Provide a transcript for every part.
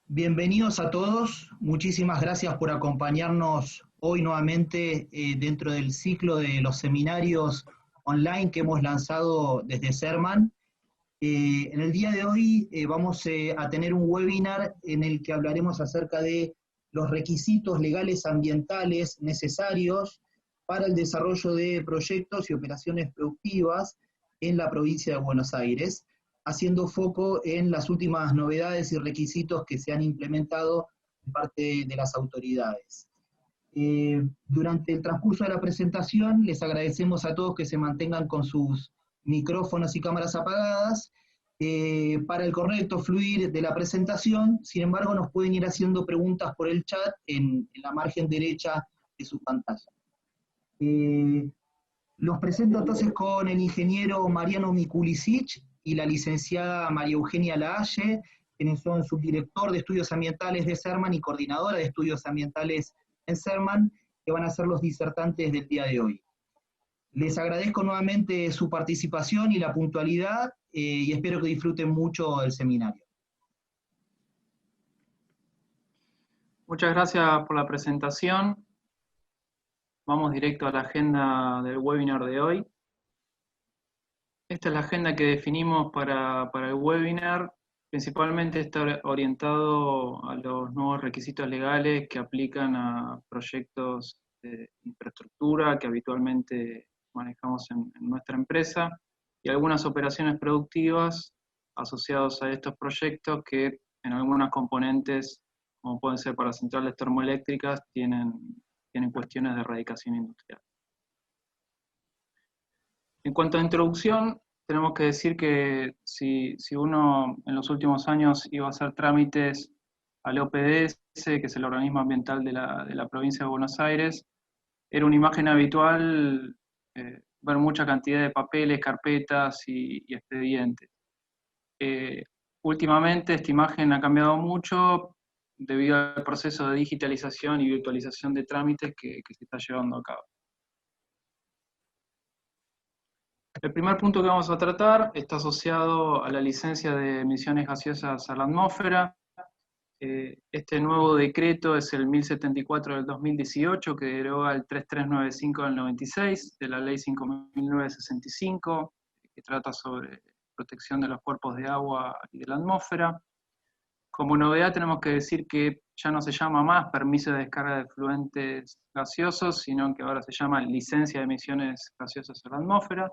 Bienvenidos a todos, muchísimas gracias por acompañarnos hoy nuevamente dentro del ciclo de los seminarios online que hemos lanzado desde Serman. En el día de hoy vamos a tener un webinar en el que hablaremos acerca de los requisitos legales ambientales necesarios para el desarrollo de proyectos y operaciones productivas en la provincia de Buenos Aires, haciendo foco en las últimas novedades y requisitos que se han implementado por parte de las autoridades. Durante el transcurso de la presentación les agradecemos a todos que se mantengan con sus micrófonos y cámaras apagadas para el correcto fluir de la presentación. Sin embargo, nos pueden ir haciendo preguntas por el chat en la margen derecha de su pantalla. Los presento entonces con el ingeniero Mariano Mikulicic y la licenciada María Eugenia Laalle, quienes son subdirector de estudios ambientales de Serman y coordinadora de estudios ambientales en Serman, que van a ser los disertantes del día de hoy. Les agradezco nuevamente su participación y la puntualidad, y espero que disfruten mucho el seminario. Muchas gracias por la presentación. Vamos directo a la agenda del webinar de hoy. Esta es la agenda que definimos para el webinar. Principalmente está orientado a los nuevos requisitos legales que aplican a proyectos de infraestructura que habitualmente manejamos en nuestra empresa y algunas operaciones productivas asociadas a estos proyectos que en algunas componentes, como pueden ser para centrales termoeléctricas, tienen cuestiones de erradicación industrial. En cuanto a introducción, tenemos que decir que si uno en los últimos años iba a hacer trámites al OPDS, que es el organismo ambiental de la provincia de Buenos Aires, era una imagen habitual ver mucha cantidad de papeles, carpetas y expedientes. Últimamente esta imagen ha cambiado mucho debido al proceso de digitalización y virtualización de trámites que se está llevando a cabo. El primer punto que vamos a tratar está asociado a la licencia de emisiones gaseosas a la atmósfera. Este nuevo decreto es el 1074 del 2018, que deroga el 3395 del 96, de la ley 5965, que trata sobre protección de los cuerpos de agua y de la atmósfera. Como novedad tenemos que decir que ya no se llama más permiso de descarga de fluentes gaseosos, sino que ahora se llama licencia de emisiones gaseosas a la atmósfera.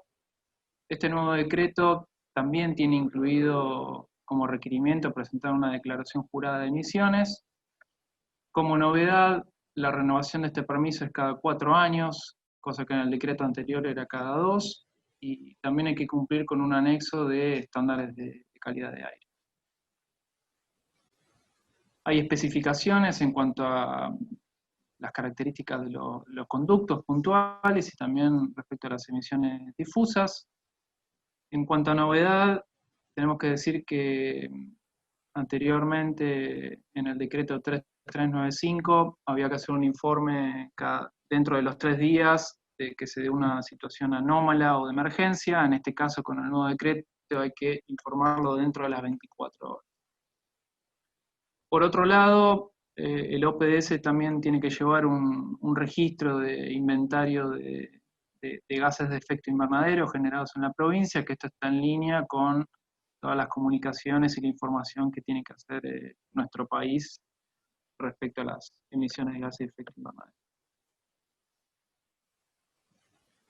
Este nuevo decreto también tiene incluido como requerimiento presentar una declaración jurada de emisiones. Como novedad, la renovación de este permiso es cada 4 años, cosa que en el decreto anterior era cada 2, y también hay que cumplir con un anexo de estándares de calidad de aire. Hay especificaciones en cuanto a las características de los conductos puntuales y también respecto a las emisiones difusas. En cuanto a novedad, tenemos que decir que anteriormente en el decreto 3395 había que hacer un informe dentro de los 3 días de que se dé una situación anómala o de emergencia. En este caso, con el nuevo decreto hay que informarlo dentro de las 24 horas. Por otro lado, el OPDS también tiene que llevar un registro de inventario de gases de efecto invernadero generados en la provincia, que esto está en línea con todas las comunicaciones y la información que tiene que hacer nuestro país respecto a las emisiones de gases de efecto invernadero.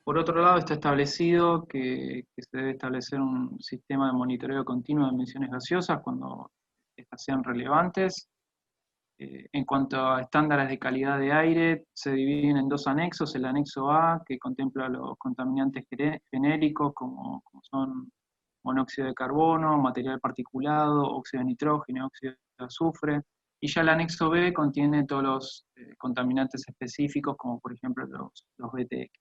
Por otro lado, está establecido que se debe establecer un sistema de monitoreo continuo de emisiones gaseosas cuando estas sean relevantes. En cuanto a estándares de calidad de aire, se dividen en 2 anexos. El anexo A, que contempla los contaminantes genéricos, como son monóxido de carbono, material particulado, óxido de nitrógeno, óxido de azufre. Y ya el anexo B contiene todos los contaminantes específicos, como por ejemplo los BTX.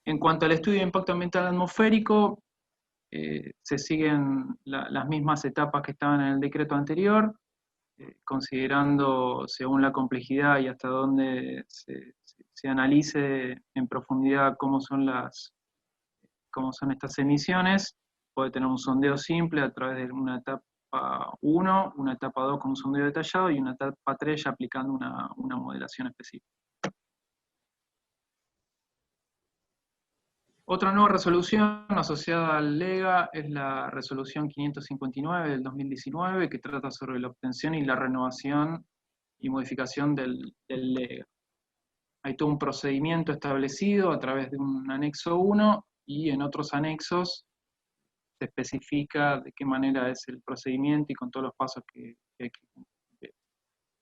En cuanto al estudio de impacto ambiental atmosférico, se siguen las mismas etapas que estaban en el decreto anterior, considerando según la complejidad y hasta dónde se analice en profundidad cómo son estas emisiones. Puede tener un sondeo simple a través de una etapa etapa 1, una etapa 2 con un sondeo detallado y una etapa 3 ya aplicando una modelación específica. Otra nueva resolución asociada al LEGA es la resolución 559 del 2019, que trata sobre la obtención y la renovación y modificación del LEGA. Hay todo un procedimiento establecido a través de un anexo 1 y en otros anexos se especifica de qué manera es el procedimiento y con todos los pasos que hay que cumplir.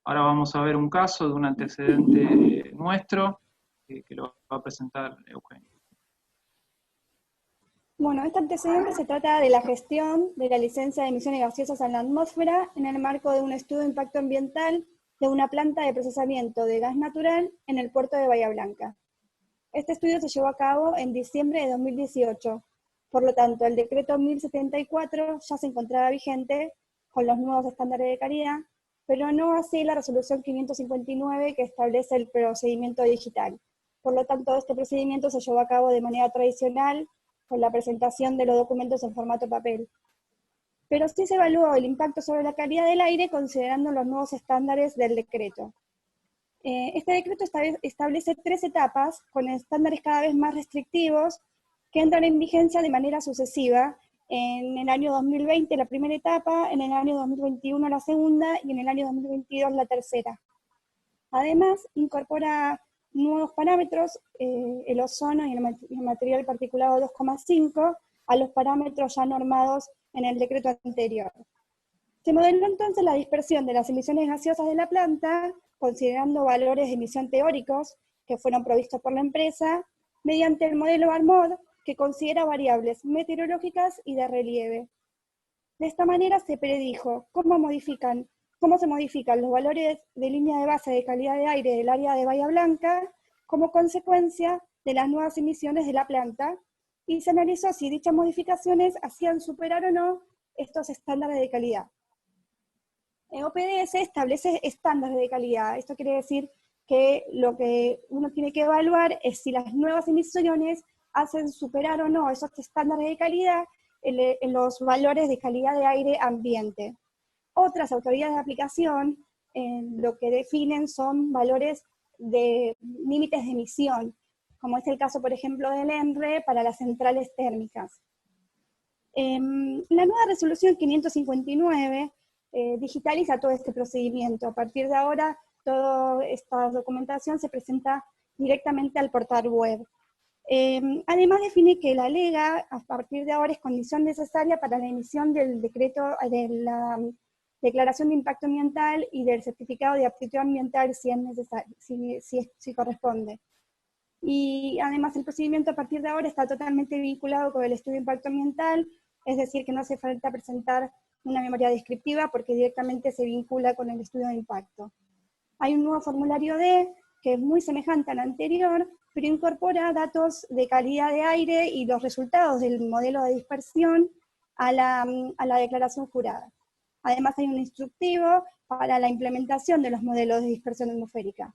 Ahora vamos a ver un caso de un antecedente nuestro que lo va a presentar Eugenio. Bueno, este antecedente se trata de la gestión de la licencia de emisiones gaseosas a la atmósfera en el marco de un estudio de impacto ambiental de una planta de procesamiento de gas natural en el puerto de Bahía Blanca. Este estudio se llevó a cabo en diciembre de 2018. Por lo tanto, el decreto 1074 ya se encontraba vigente con los nuevos estándares de calidad, pero no así la resolución 559 que establece el procedimiento digital. Por lo tanto, este procedimiento se llevó a cabo de manera tradicional, con la presentación de los documentos en formato papel. Pero sí se evaluó el impacto sobre la calidad del aire considerando los nuevos estándares del decreto. Este decreto establece 3 etapas con estándares cada vez más restrictivos que entran en vigencia de manera sucesiva en el año 2020 la primera etapa, en el año 2021 la segunda y en el año 2022 la tercera. Además, incorpora nuevos parámetros, el ozono y el material particulado 2,5, a los parámetros ya normados en el decreto anterior. Se modeló entonces la dispersión de las emisiones gaseosas de la planta, considerando valores de emisión teóricos que fueron provistos por la empresa, mediante el modelo ARMOD, que considera variables meteorológicas y de relieve. De esta manera se predijo cómo se modifican los valores de línea de base de calidad de aire del área de Bahía Blanca como consecuencia de las nuevas emisiones de la planta, y se analizó si dichas modificaciones hacían superar o no estos estándares de calidad. OPDS establece estándares de calidad. Esto quiere decir que lo que uno tiene que evaluar es si las nuevas emisiones hacen superar o no esos estándares de calidad en los valores de calidad de aire ambiente. Otras autoridades de aplicación lo que definen son valores de límites de emisión, como es el caso, por ejemplo, del ENRE para las centrales térmicas. La nueva resolución 559 digitaliza todo este procedimiento. A partir de ahora, toda esta documentación se presenta directamente al portal web. Además define que la LEGA, a partir de ahora, es condición necesaria para la emisión del decreto de la declaración de impacto ambiental y del certificado de aptitud ambiental si es necesario, si corresponde. Y además el procedimiento a partir de ahora está totalmente vinculado con el estudio de impacto ambiental, es decir, que no hace falta presentar una memoria descriptiva porque directamente se vincula con el estudio de impacto. Hay un nuevo formulario D, que es muy semejante al anterior, pero incorpora datos de calidad de aire y los resultados del modelo de dispersión a la declaración jurada. Además hay un instructivo para la implementación de los modelos de dispersión atmosférica.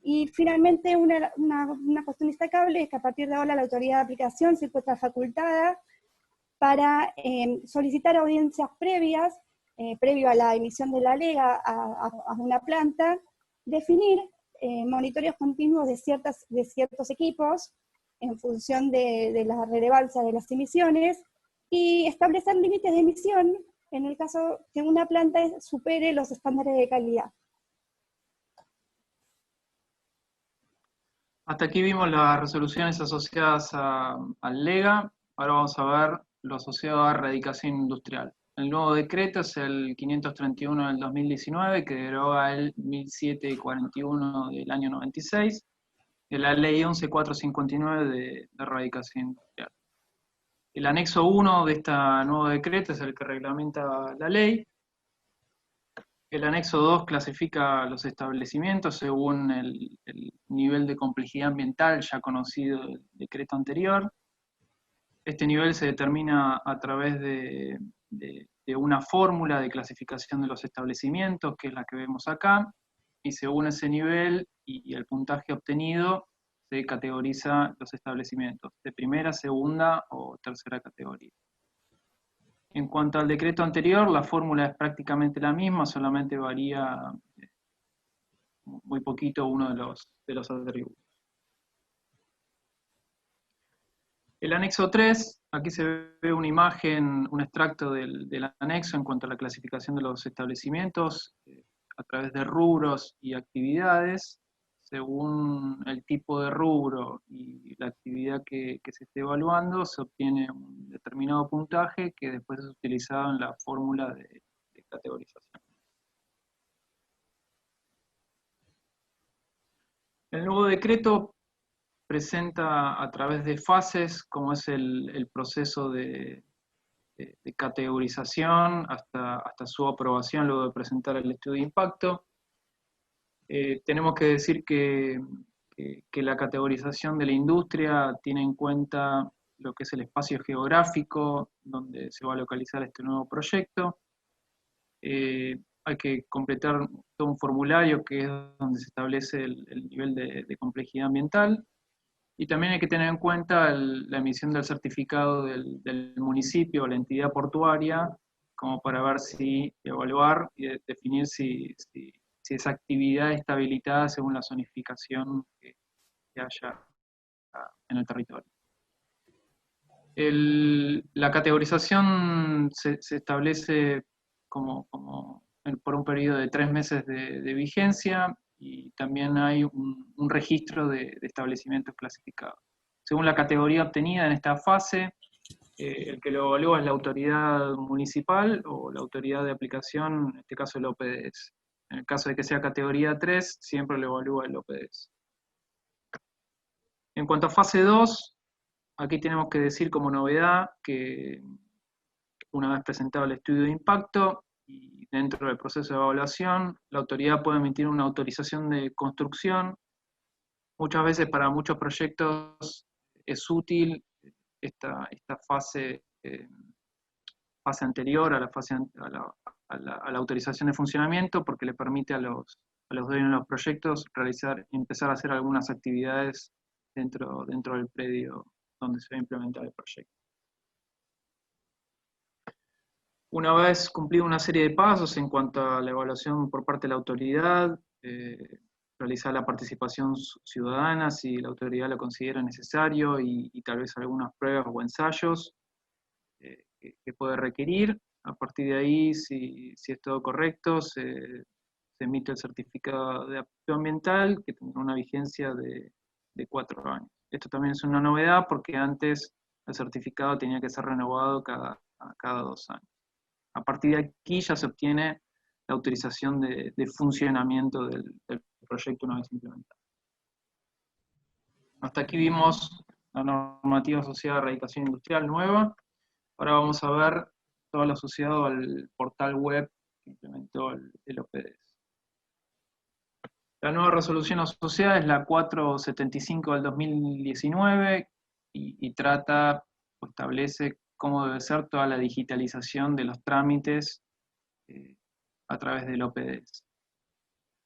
Y finalmente una cuestión destacable es que a partir de ahora la autoridad de aplicación se encuentra facultada para solicitar audiencias previas, previo a la emisión de la LEGA a una planta, definir monitoreos continuos de ciertos equipos en función de la relevancia de las emisiones y establecer límites de emisión en el caso que una planta supere los estándares de calidad. Hasta aquí vimos las resoluciones asociadas al LEGA. Ahora vamos a ver lo asociado a erradicación industrial. El nuevo decreto es el 531 del 2019, que deroga el 1741 del año 96, de la ley 11459 de erradicación industrial. El anexo 1 de este nuevo decreto es el que reglamenta la ley. El anexo 2 clasifica los establecimientos según el nivel de complejidad ambiental ya conocido del decreto anterior. Este nivel se determina a través de una fórmula de clasificación de los establecimientos, que es la que vemos acá, y según ese nivel y el puntaje obtenido, se categoriza los establecimientos de primera, segunda o tercera categoría. En cuanto al decreto anterior, la fórmula es prácticamente la misma, solamente varía muy poquito uno de los atributos. El anexo 3, aquí se ve una imagen, un extracto del anexo en cuanto a la clasificación de los establecimientos a través de rubros y actividades. Según el tipo de rubro y la actividad que se esté evaluando, se obtiene un determinado puntaje que después es utilizado en la fórmula de categorización. El nuevo decreto presenta a través de fases cómo es el proceso de categorización hasta su aprobación luego de presentar el estudio de impacto. Tenemos que decir que la categorización de la industria tiene en cuenta lo que es el espacio geográfico donde se va a localizar este nuevo proyecto. Hay que completar todo un formulario que es donde se establece el nivel de complejidad ambiental. Y también hay que tener en cuenta la emisión del certificado del municipio o la entidad portuaria, como para ver evaluar y definir si esa actividad está habilitada según la zonificación que haya en el territorio. La categorización se establece por un periodo de 3 meses de vigencia, y también hay un registro de establecimientos clasificados. Según la categoría obtenida en esta fase, el que lo evalúa es la autoridad municipal o la autoridad de aplicación, en este caso el OPDS. En el caso de que sea categoría 3, siempre lo evalúa el OPDS. En cuanto a fase 2, aquí tenemos que decir como novedad que una vez presentado el estudio de impacto y dentro del proceso de evaluación, la autoridad puede emitir una autorización de construcción. Muchas veces para muchos proyectos es útil esta fase anterior a la autorización de funcionamiento, porque le permite a los dueños de los proyectos empezar a hacer algunas actividades dentro del predio donde se va a implementar el proyecto. Una vez cumplida una serie de pasos en cuanto a la evaluación por parte de la autoridad, realizar la participación ciudadana si la autoridad lo considera necesario y tal vez algunas pruebas o ensayos que puede requerir. A partir de ahí, si es todo correcto, se emite el certificado de aptitud ambiental que tendrá una vigencia de 4 años. Esto también es una novedad porque antes el certificado tenía que ser renovado cada 2 años. A partir de aquí ya se obtiene la autorización de funcionamiento del proyecto una vez implementado. Hasta aquí vimos la normativa asociada a erradicación industrial nueva. Ahora vamos a ver todo lo asociado al portal web que implementó el OPDS. La nueva resolución asociada es la 475 del 2019 y trata o establece cómo debe ser toda la digitalización de los trámites a través del OPDS.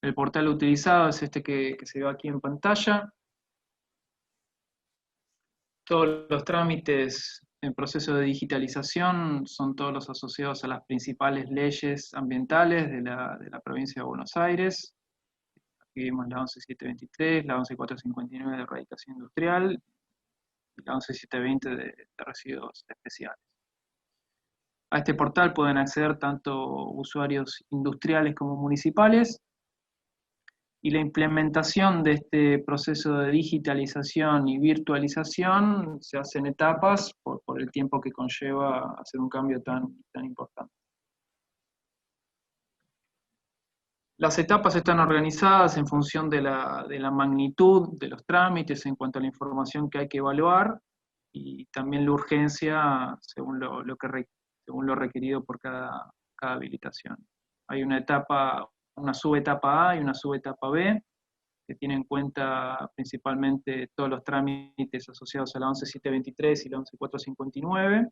El portal utilizado es este que se ve aquí en pantalla. Todos los trámites en proceso de digitalización son todos los asociados a las principales leyes ambientales de la provincia de Buenos Aires. Aquí vimos la 11723, la 11459 de erradicación industrial y la 11720 de residuos especiales. A este portal pueden acceder tanto usuarios industriales como municipales, y la implementación de este proceso de digitalización y virtualización se hace en etapas por el tiempo que conlleva hacer un cambio tan importante. Las etapas están organizadas en función de la magnitud de los trámites en cuanto a la información que hay que evaluar, y también la urgencia según lo requerido por cada habilitación. Hay una subetapa A y una subetapa B, que tiene en cuenta principalmente todos los trámites asociados a la 11723 y la 11459.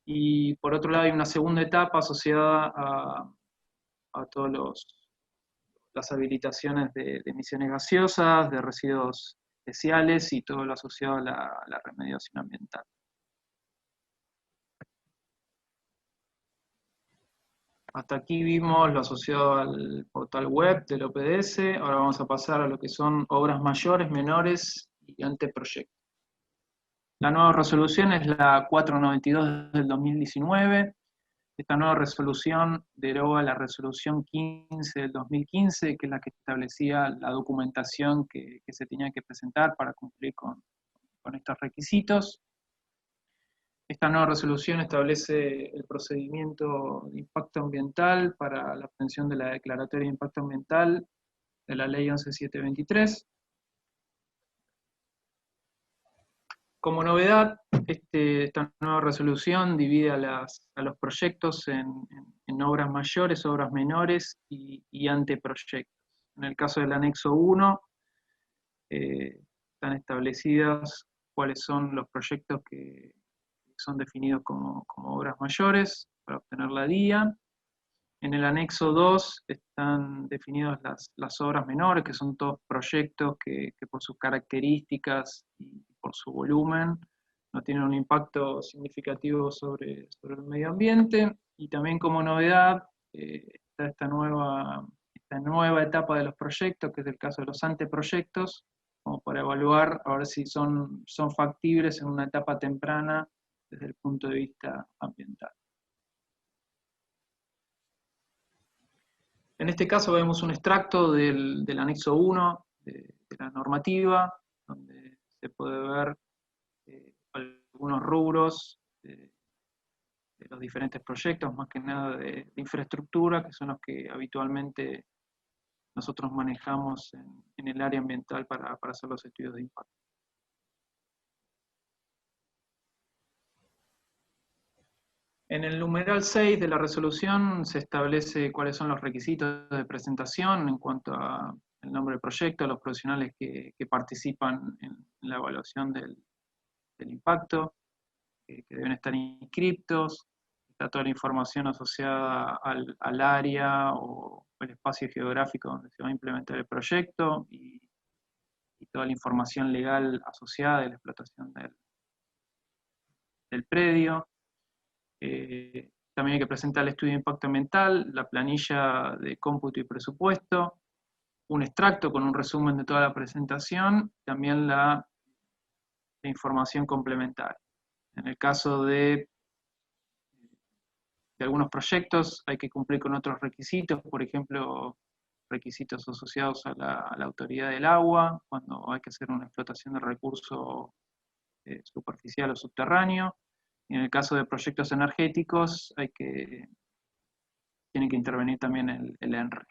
Y por otro lado hay una segunda etapa asociada a todas las habilitaciones de emisiones gaseosas, de residuos especiales y todo lo asociado a la remediación ambiental. Hasta aquí vimos lo asociado al portal web del OPDS. Ahora vamos a pasar a lo que son obras mayores, menores y anteproyectos. La nueva resolución es la 492 del 2019. Esta nueva resolución deroga la resolución 15 del 2015, que es la que establecía la documentación que se tenía que presentar para cumplir con estos requisitos. Esta nueva resolución establece el procedimiento de impacto ambiental para la obtención de la declaratoria de impacto ambiental de la ley 11723. Como novedad, esta nueva resolución divide a los proyectos en obras mayores, obras menores y anteproyectos. En el caso del anexo 1, están establecidas cuáles son los proyectos que son definidos como obras mayores para obtener la DIA. En el anexo 2 están definidas las obras menores, que son todos proyectos que por sus características y por su volumen no tienen un impacto significativo sobre el medio ambiente. Y también como novedad está esta nueva etapa de los proyectos, que es el caso de los anteproyectos, como para evaluar a ver si son factibles en una etapa temprana desde el punto de vista ambiental. En este caso vemos un extracto del anexo 1 de la normativa, donde se puede ver algunos rubros de los diferentes proyectos, más que nada de infraestructura, que son los que habitualmente nosotros manejamos en el área ambiental para hacer los estudios de impacto. En el numeral 6 de la resolución se establece cuáles son los requisitos de presentación en cuanto al nombre del proyecto, los profesionales que participan en la evaluación del impacto, que deben estar inscriptos, está toda la información asociada al área o el espacio geográfico donde se va a implementar el proyecto y toda la información legal asociada de la explotación del predio. También hay que presentar el estudio de impacto ambiental, la planilla de cómputo y presupuesto, un extracto con un resumen de toda la presentación, también la información complementaria. En el caso de algunos proyectos hay que cumplir con otros requisitos, por ejemplo, requisitos asociados a la autoridad del agua, cuando hay que hacer una explotación de recurso superficial o subterráneo. Y en el caso de proyectos energéticos, tiene que intervenir también el ENRE.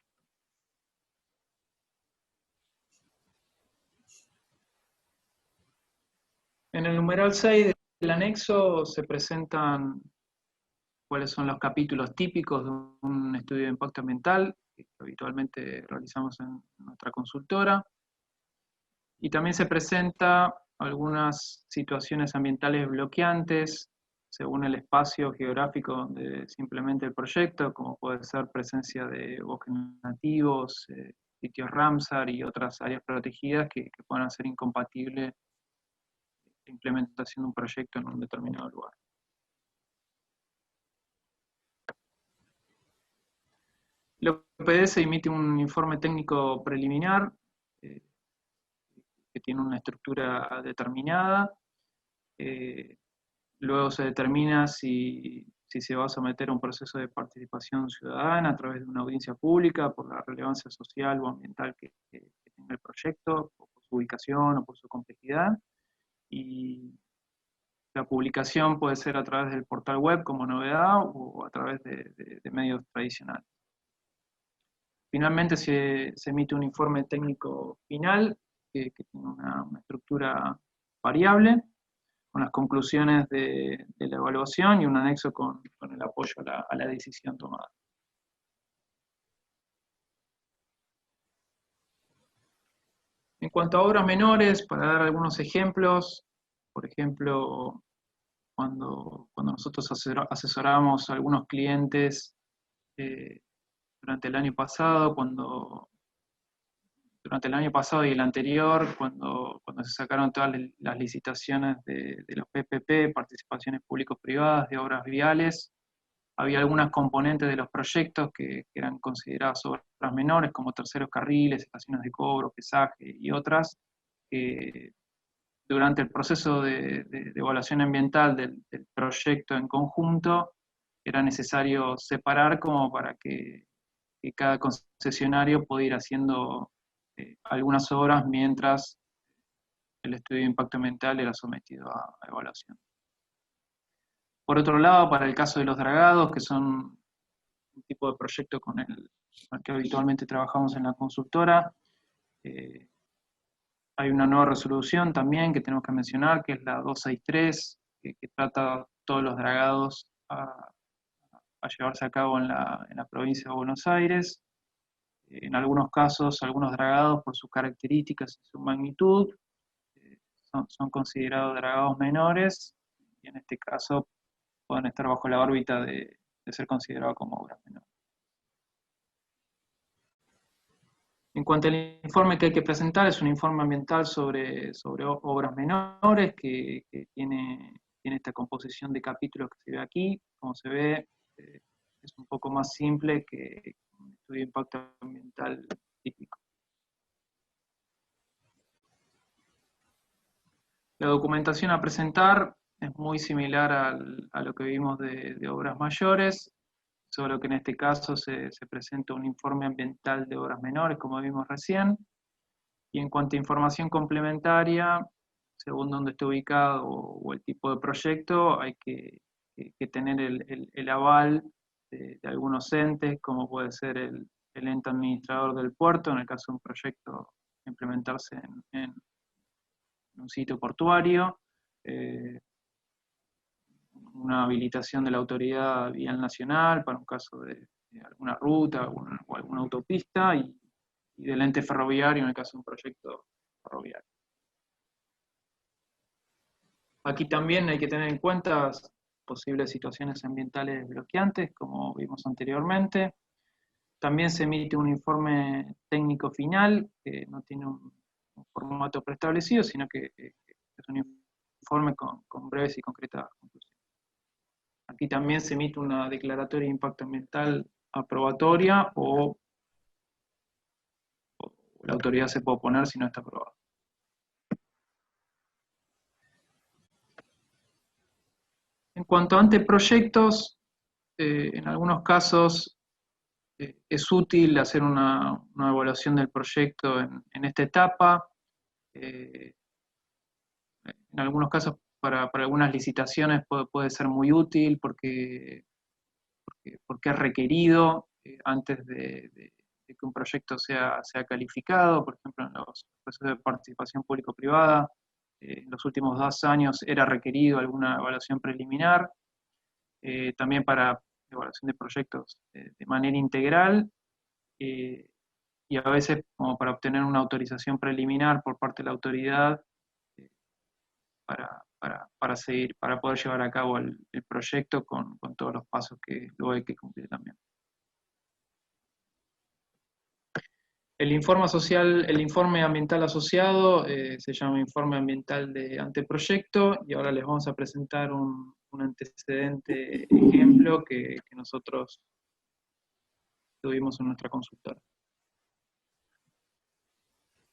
En el numeral 6 del anexo se presentan cuáles son los capítulos típicos de un estudio de impacto ambiental, que habitualmente realizamos en nuestra consultora. Y también se presenta algunas situaciones ambientales bloqueantes, según el espacio geográfico donde se implemente el proyecto, como puede ser presencia de bosques nativos, sitios Ramsar y otras áreas protegidas que puedan hacer incompatible la implementación de un proyecto en un determinado lugar. El OPDS emite un informe técnico preliminar que tiene una estructura determinada. Luego se determina si se va a someter a un proceso de participación ciudadana a través de una audiencia pública por la relevancia social o ambiental que tenga el proyecto, o por su ubicación o por su complejidad. Y la publicación puede ser a través del portal web como novedad o a través de medios tradicionales. Finalmente se emite un informe técnico final que tiene una estructura variable, con las conclusiones de la evaluación y un anexo con el apoyo a la decisión tomada. En cuanto a obras menores, para dar algunos ejemplos, por ejemplo, cuando nosotros asesoramos a algunos clientes durante el año pasado, durante el año pasado y el anterior, cuando se sacaron todas las licitaciones de los PPP, participaciones público-privadas, de obras viales, Había algunas componentes de los proyectos que eran consideradas obras menores, como terceros carriles, estaciones de cobro, pesaje y otras, que durante el proceso de evaluación ambiental del proyecto en conjunto, era necesario separar como para que cada concesionario pudiera ir haciendo algunas obras mientras el estudio de impacto ambiental era sometido a evaluación. Por otro lado, para el caso de los dragados, que son un tipo de proyecto con el que habitualmente trabajamos en la consultora, hay una nueva resolución también que tenemos que mencionar, que es la 263, que trata todos los dragados a llevarse a cabo en la provincia de Buenos Aires. En algunos casos, algunos dragados, por sus características y su magnitud, son considerados dragados menores, y en este caso pueden estar bajo la órbita de ser considerados como obras menores. En cuanto al informe que hay que presentar, es un informe ambiental sobre obras menores, que tiene esta composición de capítulos que se ve aquí. Como se ve, es un poco más simple que un estudio de impacto ambiental típico. La documentación a presentar es muy similar a lo que vimos de obras mayores, solo que en este caso se presenta un informe ambiental de obras menores, como vimos recién. Y en cuanto a información complementaria, según dónde esté ubicado o el tipo de proyecto, hay que tener el aval de algunos entes, como puede ser el ente administrador del puerto, en el caso de un proyecto implementarse en un sitio portuario, una habilitación de la autoridad vial nacional para un caso de alguna ruta o alguna autopista, y del ente ferroviario en el caso de un proyecto ferroviario. Aquí también hay que tener en cuenta posibles situaciones ambientales bloqueantes, como vimos anteriormente. También se emite un informe técnico final, que no tiene un formato preestablecido, sino que es un informe con breves y concretas conclusiones. Aquí también se emite una declaratoria de impacto ambiental aprobatoria, o la autoridad se puede oponer si no está aprobada. En cuanto a anteproyectos, en algunos casos es útil hacer una evaluación del proyecto en esta etapa. En algunos casos, para algunas licitaciones puede ser muy útil porque es requerido antes de que un proyecto sea calificado. Por ejemplo, en los procesos de participación público-privada, en los últimos 2 años era requerido alguna evaluación preliminar, también para evaluación de proyectos de manera integral, y a veces como para obtener una autorización preliminar por parte de la autoridad para poder llevar a cabo el proyecto con todos los pasos que luego hay que cumplir también. El informe ambiental asociado se llama informe ambiental de anteproyecto, y ahora les vamos a presentar un antecedente ejemplo que nosotros tuvimos en nuestra consultora.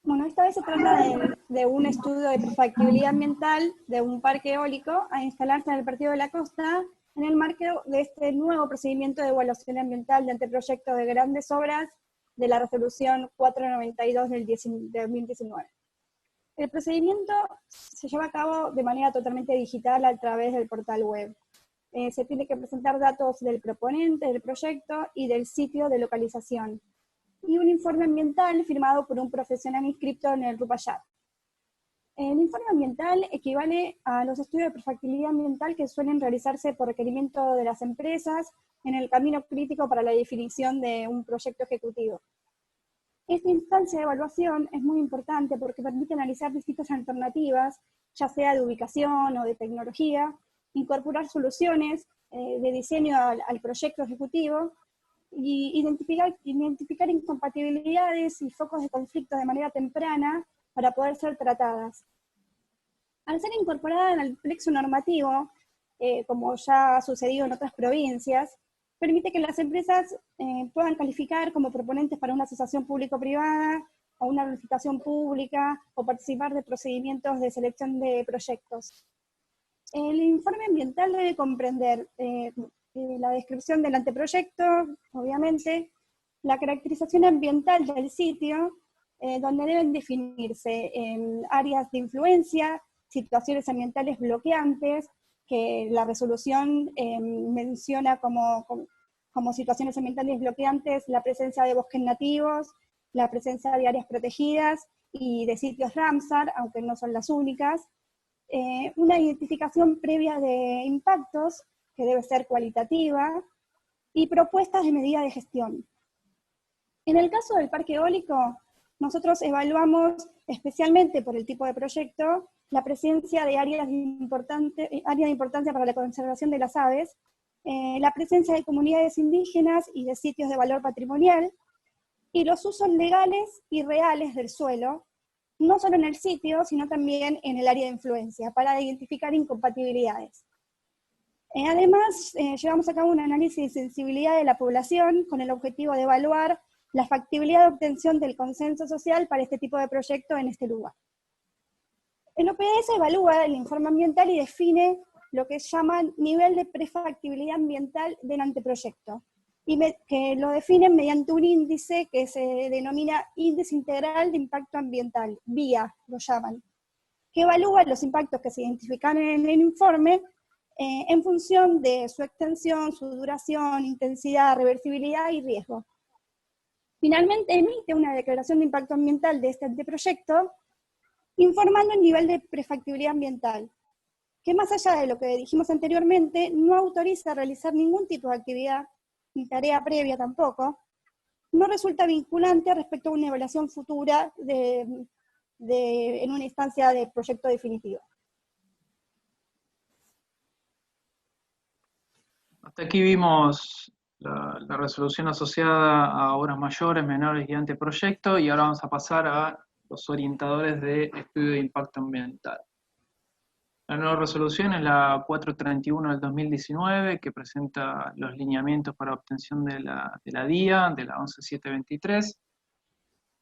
Bueno, esta vez se trata de un estudio de prefactibilidad ambiental de un parque eólico a instalarse en el Partido de la Costa, en el marco de este nuevo procedimiento de evaluación ambiental de anteproyecto de grandes obras de la resolución 492 del 2019. El procedimiento se lleva a cabo de manera totalmente digital a través del portal web. Se tiene que presentar datos del proponente del proyecto y del sitio de localización, y un informe ambiental firmado por un profesional inscrito en el RUPAYAT. El informe ambiental equivale a los estudios de prefactibilidad ambiental que suelen realizarse por requerimiento de las empresas en el camino crítico para la definición de un proyecto ejecutivo. Esta instancia de evaluación es muy importante porque permite analizar distintas alternativas, ya sea de ubicación o de tecnología, incorporar soluciones de diseño al proyecto ejecutivo, y identificar incompatibilidades y focos de conflicto de manera temprana para poder ser tratadas. Al ser incorporada en el plexo normativo, como ya ha sucedido en otras provincias, permite que las empresas puedan calificar como proponentes para una asociación público-privada, o una licitación pública, o participar de procedimientos de selección de proyectos. El informe ambiental debe comprender la descripción del anteproyecto, obviamente, la caracterización ambiental del sitio, donde deben definirse áreas de influencia, situaciones ambientales bloqueantes, que la resolución menciona como situaciones ambientales bloqueantes la presencia de bosques nativos, la presencia de áreas protegidas y de sitios Ramsar, aunque no son las únicas, una identificación previa de impactos, que debe ser cualitativa, y propuestas de medida de gestión. En el caso del parque eólico, nosotros evaluamos, especialmente por el tipo de proyecto, la presencia de área de importancia para la conservación de las aves, la presencia de comunidades indígenas y de sitios de valor patrimonial, y los usos legales y reales del suelo, no solo en el sitio, sino también en el área de influencia, para identificar incompatibilidades. Además, llevamos a cabo un análisis de sensibilidad de la población con el objetivo de evaluar la factibilidad de obtención del consenso social para este tipo de proyecto en este lugar. El OPS evalúa el informe ambiental y define lo que se llama nivel de prefactibilidad ambiental del anteproyecto, y que lo definen mediante un índice que se denomina Índice Integral de Impacto Ambiental, VIA, lo llaman, que evalúa los impactos que se identifican en el informe en función de su extensión, su duración, intensidad, reversibilidad y riesgo. Finalmente emite una declaración de impacto ambiental de este anteproyecto, informando el nivel de prefactibilidad ambiental, que más allá de lo que dijimos anteriormente, no autoriza a realizar ningún tipo de actividad, ni tarea previa tampoco, no resulta vinculante respecto a una evaluación futura en una instancia de proyecto definitivo. Hasta aquí vimos la resolución asociada a obras mayores, menores y anteproyecto, y ahora vamos a pasar a los orientadores de estudio de impacto ambiental. La nueva resolución es la 431 del 2019, que presenta los lineamientos para obtención de la DIA, de la 11723.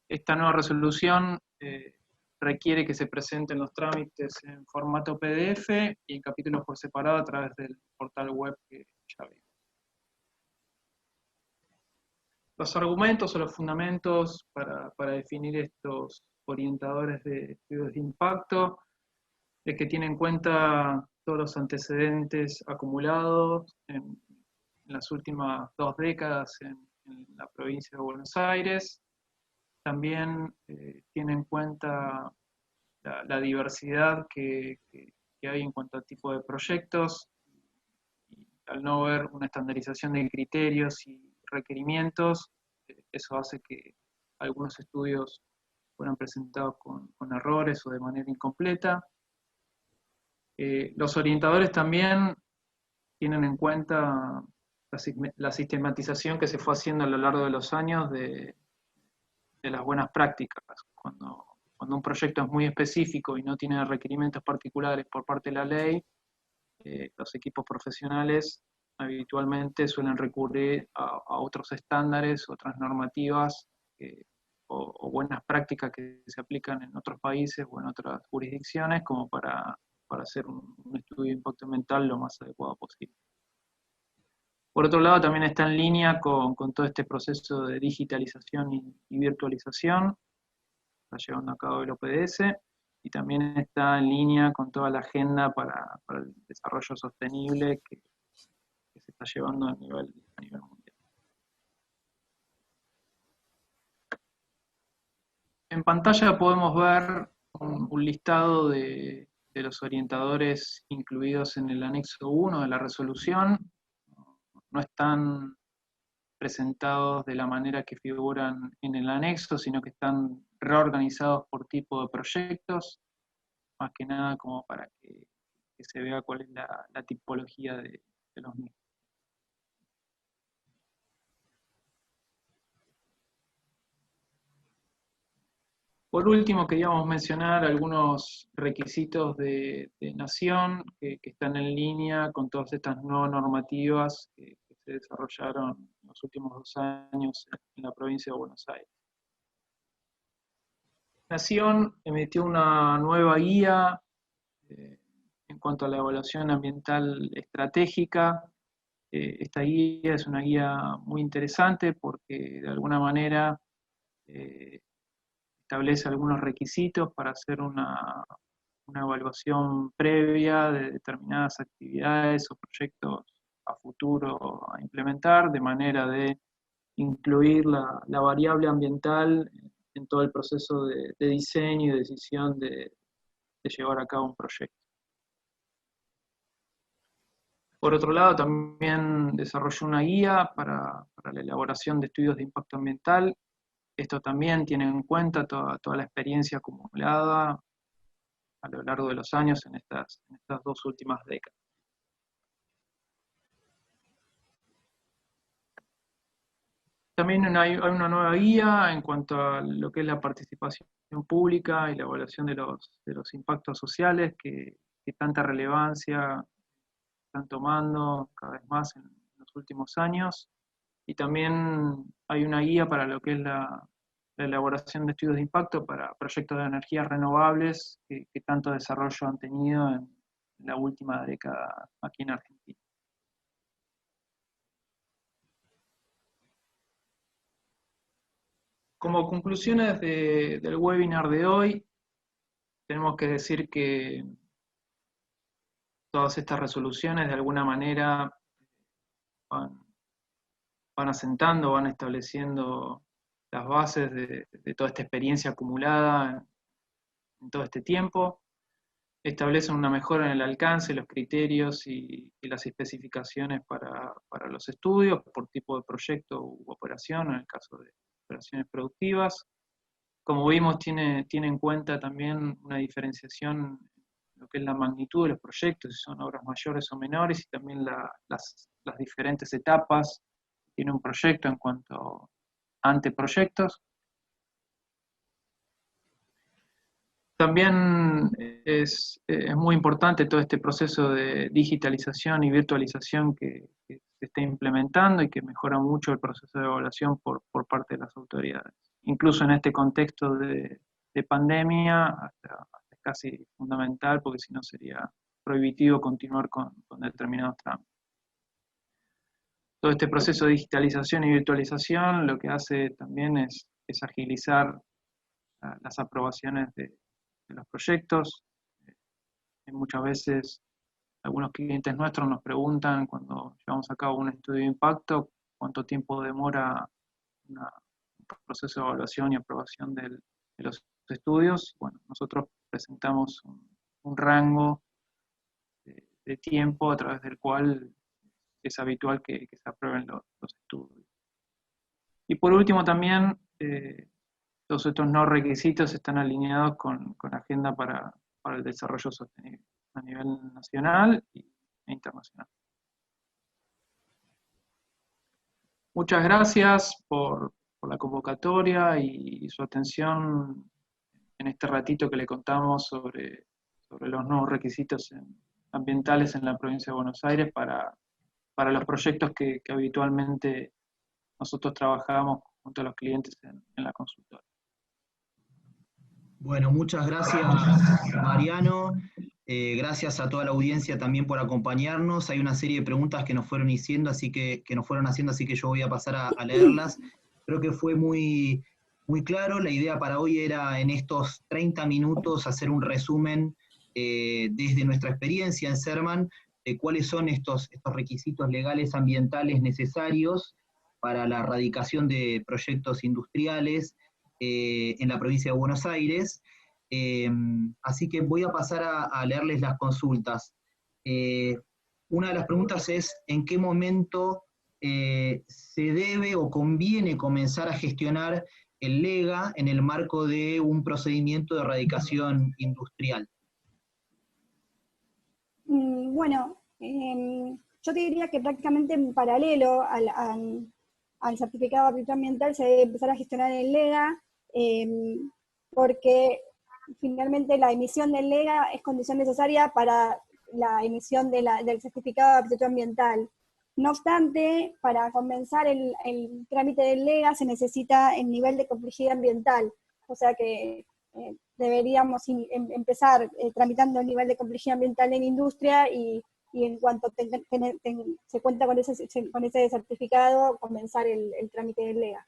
Esta nueva resolución requiere que se presenten los trámites en formato PDF y en capítulos por separado a través del portal web que ya vimos. Los argumentos o los fundamentos para definir estos orientadores de estudios de impacto es que tiene en cuenta todos los antecedentes acumulados en las últimas 2 décadas en la provincia de Buenos Aires. También tiene en cuenta la diversidad que hay en cuanto al tipo de proyectos, y al no haber una estandarización de criterios y requerimientos, eso hace que algunos estudios fueran presentados con errores o de manera incompleta. Los orientadores también tienen en cuenta la sistematización que se fue haciendo a lo largo de los años de las buenas prácticas. Cuando un proyecto es muy específico y no tiene requerimientos particulares por parte de la ley, los equipos profesionales habitualmente suelen recurrir a otros estándares, otras normativas o buenas prácticas que se aplican en otros países o en otras jurisdicciones como para hacer un estudio de impacto ambiental lo más adecuado posible. Por otro lado, también está en línea con todo este proceso de digitalización y virtualización que está llevando a cabo el OPS, y también está en línea con toda la agenda para el desarrollo sostenible que se está llevando a nivel mundial. En pantalla podemos ver un listado de los orientadores incluidos en el anexo 1 de la resolución. No están presentados de la manera que figuran en el anexo, sino que están reorganizados por tipo de proyectos, más que nada como para que se vea cuál es la tipología de los mismos. Por último, queríamos mencionar algunos requisitos de nación que están en línea con todas estas nuevas normativas que se desarrollaron en los últimos 2 años en la provincia de Buenos Aires. Nación emitió una nueva guía en cuanto a la evaluación ambiental estratégica. Esta guía es una guía muy interesante porque de alguna manera establece algunos requisitos para hacer una evaluación previa de determinadas actividades o proyectos a futuro a implementar, de manera de incluir la variable ambiental en todo el proceso de diseño y decisión de llevar a cabo un proyecto. Por otro lado, también desarrolló una guía para la elaboración de estudios de impacto ambiental. Esto también tiene en cuenta toda la experiencia acumulada a lo largo de los años en estas 2 últimas décadas. También hay una nueva guía en cuanto a lo que es la participación pública y la evaluación de los impactos sociales que tanta relevancia están tomando cada vez más en los últimos años. Y también hay una guía para lo que es la elaboración de estudios de impacto para proyectos de energías renovables que tanto desarrollo han tenido en la última década aquí en Argentina. Como conclusiones del webinar de hoy, tenemos que decir que todas estas resoluciones de alguna manera van asentando, van estableciendo las bases de toda esta experiencia acumulada en todo este tiempo. Establecen una mejora en el alcance, los criterios y las especificaciones para los estudios por tipo de proyecto u operación, en el caso de operaciones productivas. Como vimos, tiene en cuenta también una diferenciación en lo que es la magnitud de los proyectos, si son obras mayores o menores, y también las diferentes etapas que tiene un proyecto en cuanto a anteproyectos. También es muy importante todo este proceso de digitalización y virtualización que se está implementando y que mejora mucho el proceso de evaluación por parte de las autoridades. Incluso en este contexto de pandemia, hasta es casi fundamental, porque si no sería prohibitivo continuar con determinados trámites. Todo este proceso de digitalización y virtualización lo que hace también es agilizar las aprobaciones de los proyectos. Muchas veces algunos clientes nuestros nos preguntan cuando llevamos a cabo un estudio de impacto cuánto tiempo demora un proceso de evaluación y aprobación de los estudios. Bueno, nosotros presentamos un rango de tiempo a través del cual es habitual que se aprueben los estudios. Y por último también, todos estos no requisitos están alineados con la agenda para el desarrollo sostenible a nivel nacional e internacional. Muchas gracias por la convocatoria y su atención en este ratito que le contamos sobre los nuevos requisitos ambientales en la provincia de Buenos Aires para los proyectos que habitualmente nosotros trabajamos junto a los clientes en la consultora. Bueno, muchas gracias, Mariano. Gracias a toda la audiencia también por acompañarnos. Hay una serie de preguntas que nos fueron haciendo, así que yo voy a pasar a leerlas. Creo que fue muy, muy claro. La idea para hoy era en estos 30 minutos hacer un resumen desde nuestra experiencia en Serman de cuáles son estos requisitos legales ambientales necesarios para la erradicación de proyectos industriales en la provincia de Buenos Aires. Así que voy a pasar a leerles las consultas. Una de las preguntas es, ¿en qué momento se debe o conviene comenzar a gestionar el LEGA en el marco de un procedimiento de erradicación industrial? Bueno, yo te diría que prácticamente en paralelo al certificado de aptitud ambiental se debe empezar a gestionar el LEGA, porque finalmente la emisión del LEGA es condición necesaria para la emisión del certificado de aptitud ambiental. No obstante, para comenzar el trámite del LEGA se necesita el nivel de complejidad ambiental, o sea que deberíamos empezar tramitando el nivel de complejidad ambiental en industria y en cuanto se cuenta con ese certificado, comenzar el trámite del LEGA.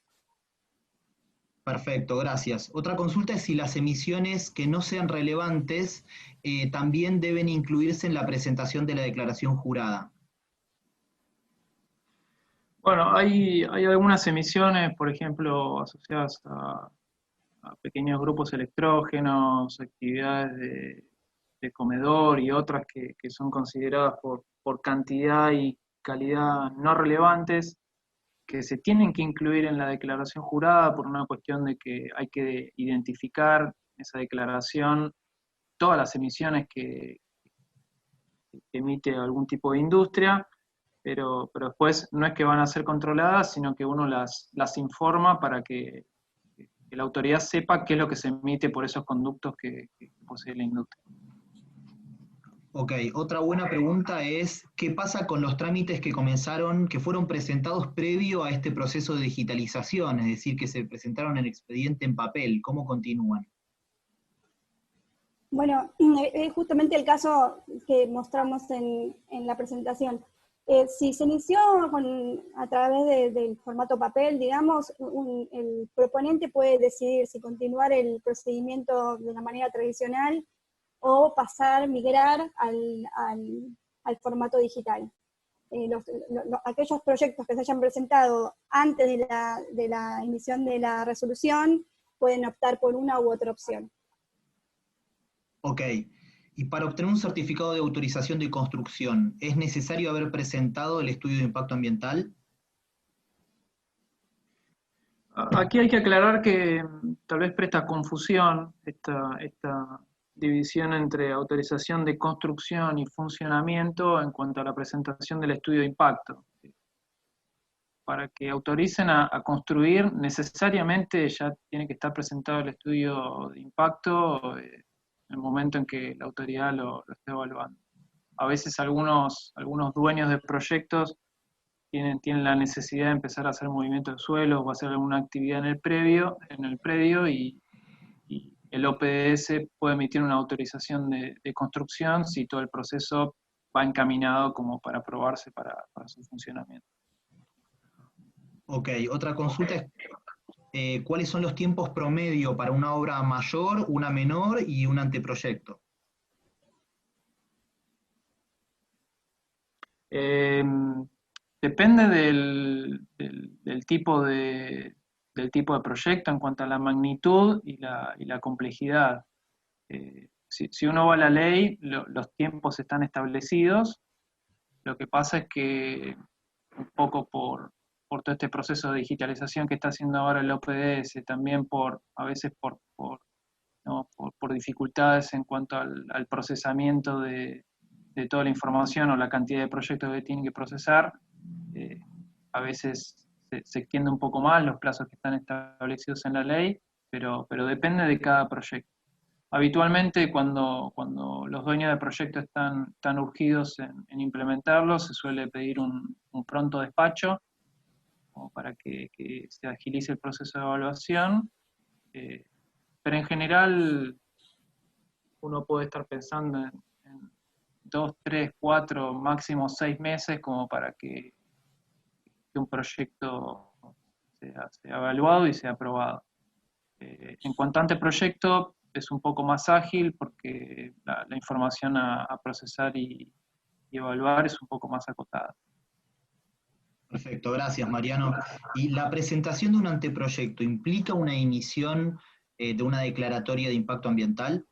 Perfecto, gracias. Otra consulta es si las emisiones que no sean relevantes también deben incluirse en la presentación de la declaración jurada. Bueno, hay algunas emisiones, por ejemplo, asociadas a pequeños grupos electrógenos, actividades de comedor y otras que son consideradas por cantidad y calidad no relevantes, que se tienen que incluir en la declaración jurada por una cuestión de que hay que identificar en esa declaración todas las emisiones que emite algún tipo de industria, pero después no es que van a ser controladas, sino que uno las informa para que la autoridad sepa qué es lo que se emite por esos conductos que posee la industria. Ok, otra buena pregunta es, ¿qué pasa con los trámites que fueron presentados previo a este proceso de digitalización? Es decir, que se presentaron en expediente en papel, ¿cómo continúan? Bueno, es justamente el caso que mostramos en la presentación. Si se inició a través del formato papel, digamos, el proponente puede decidir si continuar el procedimiento de una manera tradicional o migrar al formato digital. Aquellos proyectos que se hayan presentado antes de la emisión de la resolución pueden optar por una u otra opción. Ok, y para obtener un certificado de autorización de construcción, ¿es necesario haber presentado el estudio de impacto ambiental? Aquí hay que aclarar que tal vez presta confusión esta división entre autorización de construcción y funcionamiento en cuanto a la presentación del estudio de impacto. Para que autoricen a construir, necesariamente ya tiene que estar presentado el estudio de impacto en el momento en que la autoridad lo esté evaluando. A veces algunos dueños de proyectos tienen la necesidad de empezar a hacer movimiento de suelo o hacer alguna actividad en el predio y el OPDS puede emitir una autorización de construcción si todo el proceso va encaminado como para aprobarse para su funcionamiento. Ok, otra consulta es, ¿cuáles son los tiempos promedio para una obra mayor, una menor y un anteproyecto? Depende del tipo de proyecto en cuanto a la magnitud y la complejidad. Si uno va a la ley, los tiempos están establecidos. Lo que pasa es que un poco por todo este proceso de digitalización que está haciendo ahora el OPDS, también a veces por dificultades en cuanto al procesamiento de toda la información o la cantidad de proyectos que tienen que procesar, a veces se extiende un poco más los plazos que están establecidos en la ley, pero depende de cada proyecto. Habitualmente cuando los dueños de proyectos están urgidos en implementarlo, se suele pedir un pronto despacho como para que se agilice el proceso de evaluación, pero en general uno puede estar pensando en 2, 3, 4, máximo 6 meses como para que un proyecto sea evaluado y sea aprobado. En cuanto a anteproyecto, es un poco más ágil porque la información a procesar y evaluar es un poco más acotada. Perfecto, gracias Mariano. ¿Y la presentación de un anteproyecto implica una emisión de una declaratoria de impacto ambiental?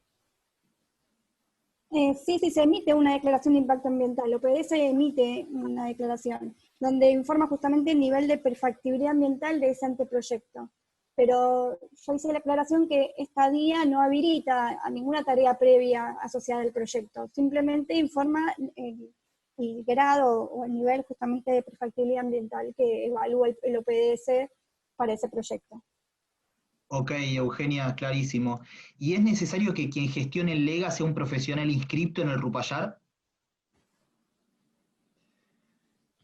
Sí, se emite una declaración de impacto ambiental. OPDS emite una declaración donde informa justamente el nivel de perfectibilidad ambiental de ese anteproyecto. Pero yo hice la aclaración que esta guía no habilita a ninguna tarea previa asociada al proyecto, simplemente informa el grado o el nivel justamente de perfectibilidad ambiental que evalúa el OPDS para ese proyecto. Ok, Eugenia, clarísimo. ¿Y es necesario que quien gestione el LEGA sea un profesional inscripto en el RUPAYAR?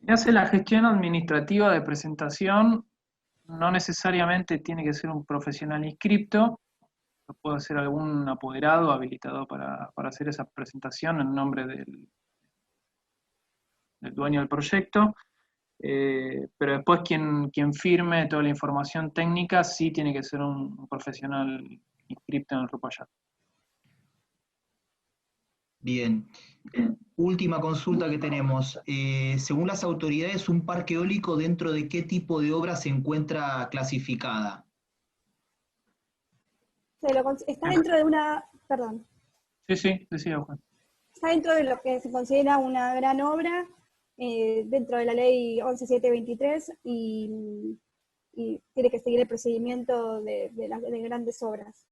Y hace la gestión administrativa de presentación, no necesariamente tiene que ser un profesional inscripto, puede ser algún apoderado habilitado para hacer esa presentación en nombre del dueño del proyecto, pero después quien firme toda la información técnica sí tiene que ser un profesional inscripto en el RUPAYAT. Bien. Última consulta que tenemos. Según las autoridades, ¿un parque eólico dentro de qué tipo de obra se encuentra clasificada? Está dentro de una, perdón, Sí, decía Juan. está dentro de lo que se considera una gran obra, dentro de la ley 11723, y tiene que seguir el procedimiento de grandes obras.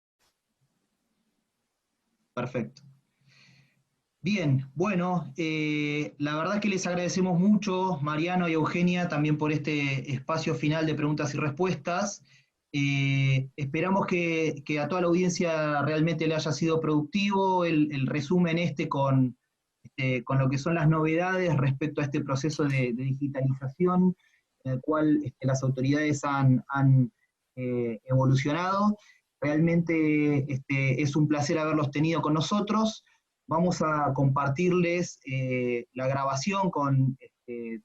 Perfecto. Bien, bueno, la verdad que les agradecemos mucho, Mariano y Eugenia, también por este espacio final de preguntas y respuestas. Esperamos que a toda la audiencia realmente le haya sido productivo el resumen con lo que son las novedades respecto a este proceso de digitalización en el cual las autoridades han evolucionado. Realmente es un placer haberlos tenido con nosotros. Vamos a compartirles la grabación con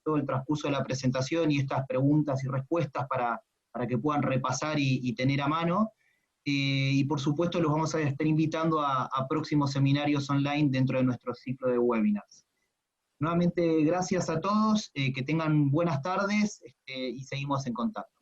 todo el transcurso de la presentación y estas preguntas y respuestas para que puedan repasar y tener a mano. Y por supuesto los vamos a estar invitando a próximos seminarios online dentro de nuestro ciclo de webinars. Nuevamente, gracias a todos, que tengan buenas tardes y seguimos en contacto.